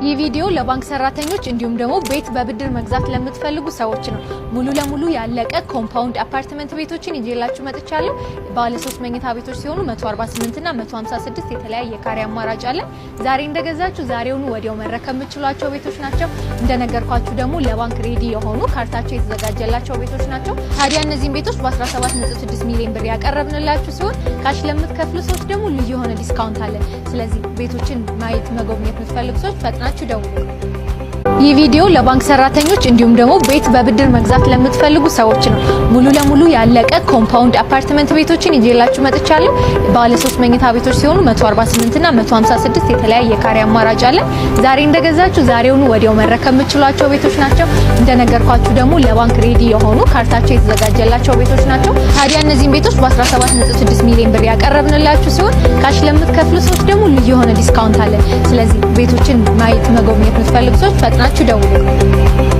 ይህ ቪዲዮ ለባንክ ሰራተኞች እንዲሁም ደግሞ ቤት በብድር መግዛት ለምትፈልጉ ሰዎች ነው። ሙሉ ለሙሉ ያለቀ ኮምፓውንድ አፓርትመንት ቤቶችን ይዤላችሁ መጥቻለሁ። ባለ 3 መኝታ ቤቶች ሲሆኑ 148 እና 156 የተለያየ ካሬ አማራጭ አለ። ዛሬ እንደገዛችሁ ዛሬውኑ ወዲያው መረከብ የምትችሏቸው ቤቶች ናቸው። እንደነገርኳችሁ ደግሞ ለባንክ ሬዲ የሆኑ ካርታቸው የተዘጋጀላቸው ቤቶች ናቸው። ታዲያ እነዚህን ቤቶች በ17.6 ሚሊዮን ብር ያቀረብንላችሁ ሲሆን ካሽ ለምትከፍሉ ሰዎች ደግሞ ልዩ የሆነ ዲስካውንት አለ። ስለዚህ ቤቶችን ማየት መጎብኘት የምትፈልጉ ሰዎች ፈጥናችሁ ደውሉ። ይህ ቪዲዮ ለባንክ ሰራተኞች እንዲሁም ደግሞ ቤት በብድር መግዛት ለምትፈልጉ ሰዎች ነው። ሙሉ ለሙሉ ያለቀ ኮምፓውንድ አፓርትመንት ቤቶችን ይዤላችሁ መጥቻለሁ። ባለ 3 መኝታ ቤቶች ሲሆኑ 148 እና 156 የተለያየ ካሬ አማራጭ አለ። ዛሬ እንደገዛችሁ ዛሬውኑ ወዲያው መረከብ የምትችሏቸው ቤቶች ናቸው። እንደነገርኳችሁ ደግሞ ለባንክ ሬዲ የሆኑ ካርታቸው የተዘጋጀላቸው ቤቶች ናቸው። ታዲያ እነዚህን ቤቶች በ17.6 ሚሊዮን ብር ያቀረብንላችሁ ሲሆን ካሽ ለምትከፍሉ ሰዎች ደግሞ ልዩ የሆነ ዲስካውንት አለ። ስለዚህ ቤቶችን ማየት መጎብኘት የምትፈልጉ ሰዎች ፈጥናችሁ ደውሉ።